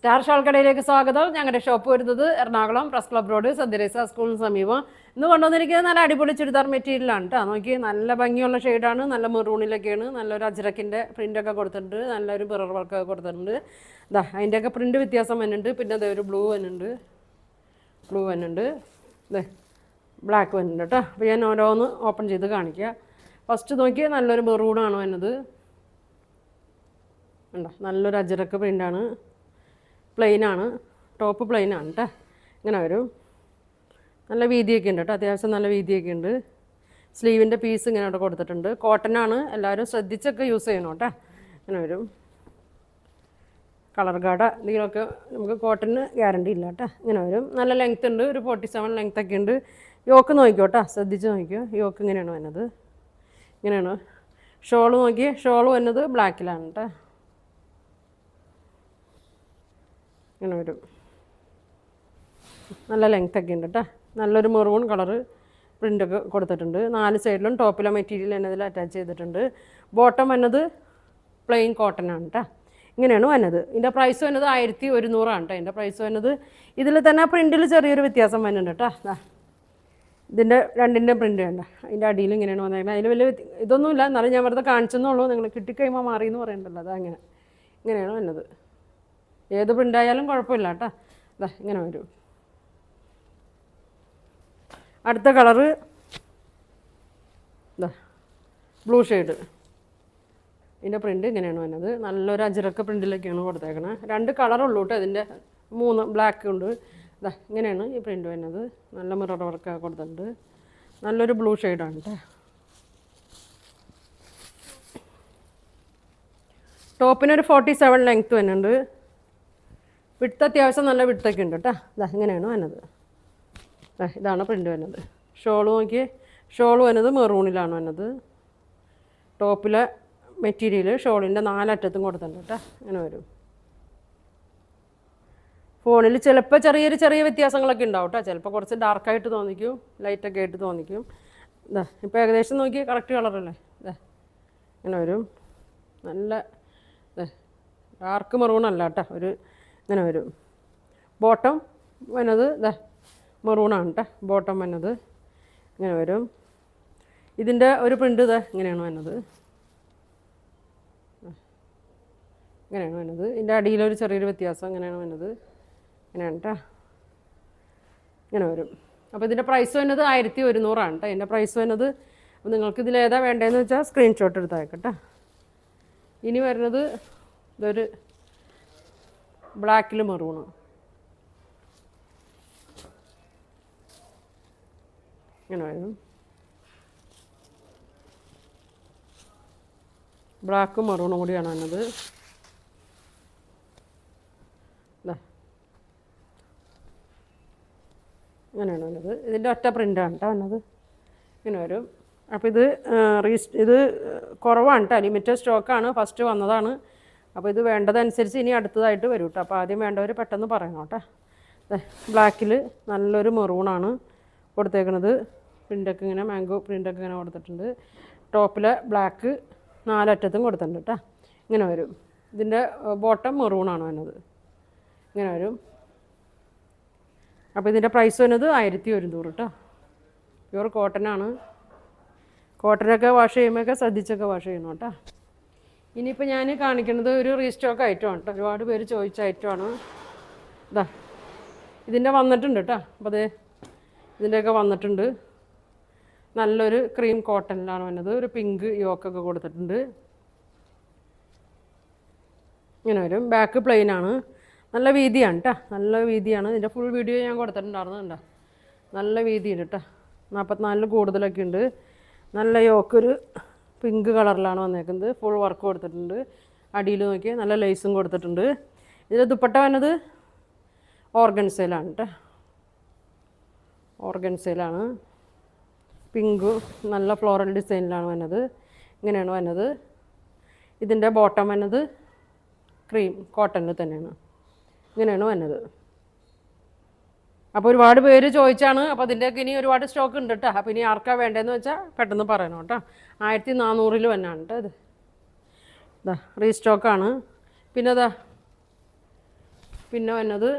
Star shawl കടയിലേക്ക് സ്വാഗതം. ഞങ്ങളുടെ ഷോപ്പ് വരുന്നത് എറണാകുളം പ്രസ് ക്ലബ് റോഡ് സദ്യരേസ സ്കൂളിന് സമീപം. ഇന്ന് കൊണ്ടുവന്നിരിക്കുന്നത് നല്ല അടിപൊളി ചുരിദാർ മെറ്റീരിയലാണ് കേട്ടോ. നോക്കി, നല്ല ഭംഗിയുള്ള ഷെയ്ഡാണ്, നല്ല മെറൂണിലൊക്കെയാണ്, നല്ലൊരു അജ്രക്കിൻ്റെ പ്രിൻ്റൊക്കെ കൊടുത്തിട്ടുണ്ട്, നല്ലൊരു മിറർ വർക്കൊക്കെ കൊടുത്തിട്ടുണ്ട്. ഇതാ അതിൻ്റെയൊക്കെ പ്രിൻ്റ് വ്യത്യാസം വരുന്നുണ്ട്. പിന്നെ അതേ ഒരു ബ്ലൂ വരുന്നുണ്ട്, ഇതേ ബ്ലാക്ക് വരുന്നുണ്ട് കേട്ടോ. അപ്പോൾ ഞാൻ ഓരോന്ന് ഓപ്പൺ ചെയ്ത് കാണിക്കുക. ഫസ്റ്റ് നോക്കി, നല്ലൊരു മെറൂണാണ് വരുന്നത്. ഉണ്ടോ, നല്ലൊരു അജ്രക്ക് പ്രിൻ്റാണ്, പ്ലെയിനാണ്, ടോപ്പ് പ്ലെയിനാണ് കേട്ടോ. ഇങ്ങനെ വരും. നല്ല വീതിയൊക്കെ ഉണ്ട് കേട്ടോ, അത്യാവശ്യം നല്ല വീതിയൊക്കെ ഉണ്ട്. സ്ലീവിൻ്റെ പീസ് ഇങ്ങനെ അവിടെ കൊടുത്തിട്ടുണ്ട്. കോട്ടനാണ്, എല്ലാവരും ശ്രദ്ധിച്ചൊക്കെ യൂസ് ചെയ്യണം കേട്ടോ. ഇങ്ങനെ വരും. കളർ ഗാർഡ് എന്തെങ്കിലുമൊക്കെ നമുക്ക് കോട്ടന് ഗ്യാരണ്ടി ഇല്ല കേട്ടോ. ഇങ്ങനെ വരും. നല്ല ലെങ്ത് ഉണ്ട്, ഒരു 47 ലെങ്ത് ഒക്കെ ഉണ്ട്. യോക്ക് നോക്കിക്കോ കേട്ടോ, ശ്രദ്ധിച്ച് നോക്കിയോ. യോക്ക് ഇങ്ങനെയാണ് വരുന്നത്, ഇങ്ങനെയാണ്. ഷോള് നോക്കിയേ, ഷോള് വരുന്നത് ബ്ലാക്കിലാണ് കേട്ടോ. ഇങ്ങനെ വരും. നല്ല ലെങ്ത്തൊക്കെ ഉണ്ട് കേട്ടോ. നല്ലൊരു മെറൂൺ കളറ് പ്രിൻ്റൊക്കെ കൊടുത്തിട്ടുണ്ട്. 4 സൈഡിലും ടോപ്പിലെ മെറ്റീരിയൽ എന്നതിൽ അറ്റാച്ച് ചെയ്തിട്ടുണ്ട്. ബോട്ടം വന്നത് പ്ലെയിൻ കോട്ടനാണ് കേട്ടോ. ഇങ്ങനെയാണ് വന്നത്. ഇതിൻ്റെ പ്രൈസ് വന്നത് 1100 കേട്ടോ. ഇതിൻ്റെ പ്രൈസ് വന്നത് ഇതിൽ തന്നെ പ്രിൻറ്റിൽ ചെറിയൊരു വ്യത്യാസം വരുന്നുണ്ട് കേട്ടോ. ഇതിൻ്റെ രണ്ടിൻ്റെ പ്രിൻ്റ് വേണ്ട, അതിൻ്റെ അടിയിൽ ഇങ്ങനെയാണ് വന്നേക്കുന്നത്. അതിൽ വലിയ ഇതൊന്നുമില്ല, എന്നാലും ഞാൻ വെറുതെ കാണിച്ചെന്നുള്ളൂ. നിങ്ങൾ കിട്ടിക്കഴിയുമ്പോൾ മാറിയെന്ന് പറയണ്ടല്ലോ, അതങ്ങനെ ഇങ്ങനെയാണ് വന്നത്. ഏത് പ്രിൻ്റായാലും കുഴപ്പമില്ല കേട്ടോ. അതാ ഇങ്ങനെ വരും. അടുത്ത കളറ് ഇതാ ബ്ലൂ ഷെയ്ഡ്. ഇതിൻ്റെ പ്രിൻ്റ് ഇങ്ങനെയാണ് വന്നത്. നല്ലൊരു അജ്രക്ക് പ്രിൻറ്റിലൊക്കെയാണ് കൊടുത്തേക്കണത്. 2 കളറുള്ളൂ കേട്ടോ. ഇതിൻ്റെ 3 ബ്ലാക്ക് ഉണ്ട്. ഇതാ ഇങ്ങനെയാണ് ഈ പ്രിൻ്റ് വരുന്നത്. നല്ല മിറർ വർക്കൊക്കെ കൊടുത്തിട്ടുണ്ട്. നല്ലൊരു ബ്ലൂ ഷെയ്ഡാണ് കേട്ടോ. ടോപ്പിനൊരു 47 ലെങ്ത്ത് വരുന്നുണ്ട്. വിട്ട് അത്യാവശ്യം നല്ല വിട്ടൊക്കെ ഉണ്ട് കേട്ടോ. ഇതാ ഇങ്ങനെയാണ് വന്നത്. ഇതാണ് പ്രിൻ്റ് വരുന്നത്. ഷോള് നോക്കിയേ, ഷോള് വരുന്നത് മെറൂണിലാണ് വന്നത്. ടോപ്പിലെ മെറ്റീരിയൽ ഷോളിൻ്റെ 4 അറ്റത്തും കൊടുത്തിട്ടുണ്ട് കേട്ടോ. ഇങ്ങനെ വരും. ഫോണിൽ ചിലപ്പോൾ ചെറിയ വ്യത്യാസങ്ങളൊക്കെ ഉണ്ടാവും കേട്ടോ. ചിലപ്പോൾ കുറച്ച് ഡാർക്കായിട്ട് തോന്നിക്കും, ലൈറ്റൊക്കെ ആയിട്ട് തോന്നിക്കും. ഇതാ ഇപ്പോൾ ഏകദേശം നോക്കി കറക്റ്റ് കളറല്ലേ. ഇതാ ഇങ്ങനെ വരും. നല്ല ഡാർക്ക് മെറൂണല്ല കേട്ടോ, ഒരു ഇങ്ങനെ വരും. ബോട്ടം വന്നത് ഇതാ മെറൂണാണ് കേട്ടോ. ബോട്ടം വന്നത് ഇങ്ങനെ വരും. ഇതിൻ്റെ ഒരു പ്രിൻ്റ് ഇതാ ഇങ്ങനെയാണ് വന്നത്, ഇങ്ങനെയാണ് വന്നത്. ഇതിൻ്റെ അടിയിലൊരു ചെറിയൊരു വ്യത്യാസം ഇങ്ങനെയാണ് വന്നത്. ഇങ്ങനെയാണ് കേട്ടോ, ഇങ്ങനെ വരും. അപ്പോൾ ഇതിൻ്റെ പ്രൈസ് വന്നത് 1100 കേട്ടോ. ഇതിൻ്റെ പ്രൈസ് വന്നത്. അപ്പോൾ നിങ്ങൾക്ക് ഇതിലേതാ വേണ്ടതെന്ന് വെച്ചാൽ സ്ക്രീൻഷോട്ട് എടുത്തേക്കട്ടെ. ഇനി വരുന്നത് ഇതൊരു ബ്ലാക്കിൽ മെറൂണ്. ഇങ്ങനെ വരും. ബ്ലാക്കും മെറൂണും കൂടിയാണ് വന്നത്. ഇങ്ങനെയാണ് വന്നത്. ഇതിൻ്റെ ഒറ്റ പ്രിൻ്റാണ് കേട്ടോ വന്നത്. ഇങ്ങനെ വരും. അപ്പോൾ ഇത് കുറവാണ് കേട്ടോ, ലിമിറ്റഡ് സ്റ്റോക്കാണ്, ഫസ്റ്റ് വന്നതാണ്. അപ്പോൾ ഇത് വേണ്ടതനുസരിച്ച് ഇനി അടുത്തതായിട്ട് വരും കേട്ടോ. അപ്പോൾ ആദ്യം വേണ്ടവർ പെട്ടെന്ന് പറയണം കേട്ടോ. ബ്ലാക്കിൽ നല്ലൊരു മെറൂണാണ് കൊടുത്തേക്കുന്നത്. പ്രിൻ്റൊക്കെ ഇങ്ങനെ മാംഗോ പ്രിൻ്റൊക്കെ ഇങ്ങനെ കൊടുത്തിട്ടുണ്ട്. ടോപ്പിലെ ബ്ലാക്ക് 4 അറ്റത്തും കൊടുത്തിട്ടുണ്ട് കേട്ടോ. ഇങ്ങനെ വരും. ഇതിൻ്റെ ബോട്ടം മെറൂണാണ് വന്നത്. ഇങ്ങനെ വരും. അപ്പോൾ ഇതിൻ്റെ പ്രൈസ് വന്നത് 1100 കേട്ടോ. പ്യൂർ കോട്ടനാണ്. കോട്ടനൊക്കെ വാഷ് ചെയ്യുമ്പോഴൊക്കെ ശ്രദ്ധിച്ചൊക്കെ വാഷ് ചെയ്യണം കേട്ടോ. ഇനിയിപ്പോൾ ഞാൻ കാണിക്കുന്നത് ഒരു റീസ്റ്റോക്ക് ഐറ്റമാണ് കേട്ടോ. ഒരുപാട് പേര് ചോദിച്ച ഐറ്റമാണ്. ഇതാ ഇതിൻ്റെ വന്നിട്ടുണ്ട് കേട്ടോ. അപ്പോൾ അതേ ഇതിൻ്റെയൊക്കെ വന്നിട്ടുണ്ട്. നല്ലൊരു ക്രീം കോട്ടനിലാണ് വന്നത്. ഒരു പിങ്ക് യോക്കൊക്കെ കൊടുത്തിട്ടുണ്ട്. ഇങ്ങനെ വരും. ബാക്ക് പ്ലെയിനാണ്. നല്ല വീതിയാണ് കേട്ടോ, നല്ല വീതിയാണ്. ഇതിൻ്റെ ഫുൾ വീഡിയോ ഞാൻ കൊടുത്തിട്ടുണ്ടായിരുന്നു. കേട്ടോ, നല്ല വീതിയുണ്ട് കേട്ടോ. 44 കൂടുതലൊക്കെ ഉണ്ട്. നല്ല യോക്കൊരു പിങ്ക് കളറിലാണ് വന്നേക്കുന്നത്. ഫുൾ വർക്ക് കൊടുത്തിട്ടുണ്ട്. അടിയിൽ നോക്കിയാൽ നല്ല ലേസും കൊടുത്തിട്ടുണ്ട്. ഇതിൽ ദുപ്പട്ട വന്നത് ഓർഗൻസയിലാണ് കേട്ടോ. ഓർഗൻസയിലാണ്. പിങ്ക് നല്ല ഫ്ലോറൽ ഡിസൈനിലാണ് വന്നത്. ഇങ്ങനെയാണ് വന്നത്. ഇതിൻ്റെ ബോട്ടം വന്നത് ക്രീം കോട്ടണിൽ തന്നെയാണ്. ഇങ്ങനെയാണ് വന്നത്. അപ്പോൾ ഒരുപാട് പേര് ചോദിച്ചാണ്. അപ്പോൾ അതിൻ്റെയൊക്കെ ഇനി ഒരുപാട് സ്റ്റോക്ക് ഉണ്ട് കേട്ടോ. അപ്പോൾ ഇനി ആർക്കാ വേണ്ടതെന്ന് വെച്ചാൽ പെട്ടെന്ന് പറയണം കേട്ടോ. 1400 വന്നാണ് കേട്ടോ. ഇതാ റീസ്റ്റോക്കാണ്. പിന്നെ ഇതാ പിന്നെ വന്നത്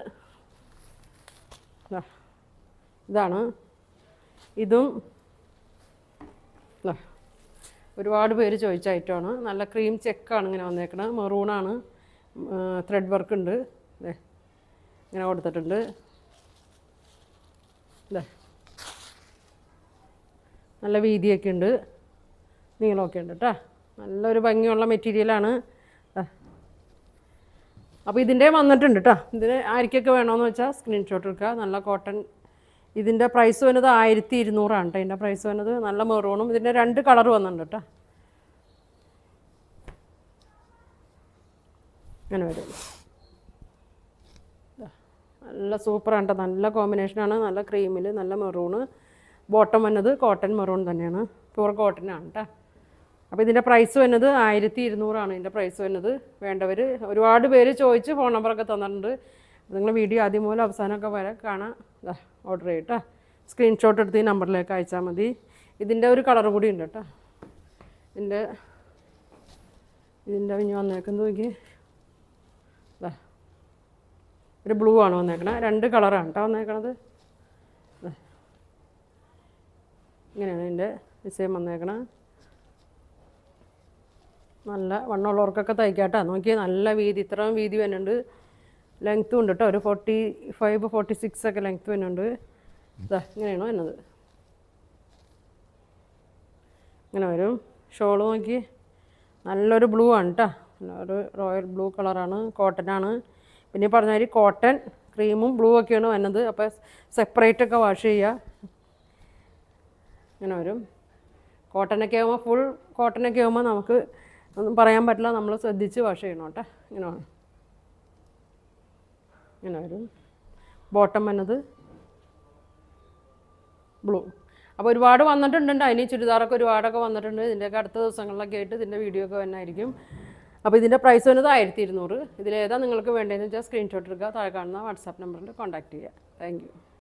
ഇതാണ്. ഇതും ഒരുപാട് പേര് ചോദിച്ച ഐറ്റമാണ്. നല്ല ക്രീം ചെക്കാണ് ഇങ്ങനെ വന്നേക്കണത്. മെറൂണാണ്, ത്രെഡ് വർക്ക് ഉണ്ട്. ഇങ്ങനെ കൊടുത്തിട്ടുണ്ട്. നല്ല വീതിയൊക്കെ ഉണ്ട്, നീളമൊക്കെ ഉണ്ട് കേട്ടോ. നല്ലൊരു ഭംഗിയുള്ള മെറ്റീരിയലാണ്. അപ്പോൾ ഇതിൻ്റെ വന്നിട്ടുണ്ട് കേട്ടോ. ഇതിന് ആർക്കൊക്കെ വേണമെന്ന് വെച്ചാൽ സ്ക്രീൻഷോട്ട് എടുക്കുക. നല്ല കോട്ടൺ. ഇതിൻ്റെ പ്രൈസ് വന്നത് 1200 കേട്ടോ. ഇതിൻ്റെ പ്രൈസ് വന്നത് നല്ല മെറൂണും. ഇതിൻ്റെ 2 കളർ വന്നിട്ടുണ്ട് കേട്ടോ. അങ്ങനെ വരും. നല്ല സൂപ്പറാണ് കേട്ടോ. നല്ല കോമ്പിനേഷനാണ്. നല്ല ക്രീമിൽ നല്ല മെറൂണ്. ബോട്ടം വന്നത് കോട്ടൺ മെറൂൺ തന്നെയാണ്, പ്യൂർ കോട്ടനാണ് കേട്ടോ. അപ്പോൾ ഇതിൻ്റെ പ്രൈസ് വന്നത് 1200 ഇതിൻ്റെ പ്രൈസ് വന്നത്. വേണ്ടവർ ഒരുപാട് പേര് ചോദിച്ച് ഫോൺ നമ്പറൊക്കെ തന്നിട്ടുണ്ട്. നിങ്ങൾ വീഡിയോ ആദ്യം മുതൽ അവസാനമൊക്കെ വരെ കാണാം. ഓർഡർ ചെയ്യട്ടോ. സ്ക്രീൻഷോട്ട് എടുത്ത് ഈ നമ്പറിലേക്ക് അയച്ചാൽ മതി. ഇതിൻ്റെ ഒരു കളർ കൂടി ഉണ്ട് കേട്ടോ. ഇതിൻ്റെ ഇനി വന്നേക്കുന്നത് നോക്കി, ഒരു ബ്ലൂ ആണ് വന്നേക്കണത്. 2 കളറാണ് കേട്ടോ വന്നേക്കണത്. ഇങ്ങനെയാണ് ഇതിൻ്റെ ഡിസൈൻ വന്നേക്കണത്. നല്ല വണ്ണമുള്ളവർക്കൊക്കെ തയ്ക്കാട്ടോ. നോക്കി നല്ല വീതി, ഇത്രയും വീതി വരുന്നുണ്ട്. ലെങ്ത്തും ഉണ്ട് കേട്ടോ. ഒരു 45, 46 ഒക്കെ ലെങ്ത്ത് വരുന്നുണ്ട്. ഇങ്ങനെയാണോ വരുന്നത്. ഇങ്ങനെ വരും. ഷോള് നോക്കി നല്ലൊരു ബ്ലൂ ആണ് കേട്ടോ. ഒരു റോയൽ ബ്ലൂ കളറാണ്, കോട്ടനാണ്. പിന്നെ പറഞ്ഞ മാതിരി കോട്ടൺ ക്രീമും ബ്ലൂ ഒക്കെയാണ് വരുന്നത്. അപ്പോൾ സെപ്പറേറ്റ് ഒക്കെ വാഷ് ചെയ്യുക. ഇങ്ങനെ വരും. കോട്ടനൊക്കെ ആകുമ്പോൾ, ഫുൾ കോട്ടനൊക്കെ ആകുമ്പോൾ നമുക്ക് ഒന്നും പറയാൻ പറ്റില്ല. നമ്മൾ ശ്രദ്ധിച്ച് വാഷ് ചെയ്യണം കേട്ടോ. ഇങ്ങനെ വരും. ബോട്ടം വന്നത് ബ്ലൂ. അപ്പോൾ ഒരുപാട് വന്നിട്ടുണ്ട്. അതിന് ചുരിദാറൊക്കെ ഒരുപാടൊക്കെ വന്നിട്ടുണ്ട്. ഇതിൻ്റെയൊക്കെ അടുത്ത ദിവസങ്ങളിലൊക്കെ ആയിട്ട് ഇതിൻ്റെ വീഡിയോ ഒക്കെ വന്നായിരിക്കും. അപ്പോൾ ഇതിൻ്റെ പ്രൈസ് വന്നത് 1200. ഇതിലേതാ നിങ്ങൾക്ക് വേണ്ടതെന്ന് വെച്ചാൽ സ്ക്രീൻഷോട്ട് എടുക്കുക. താഴെ കാണുന്ന വാട്സാപ്പ് നമ്പറിൽ കോൺടാക്റ്റ് ചെയ്യുക. Thank you.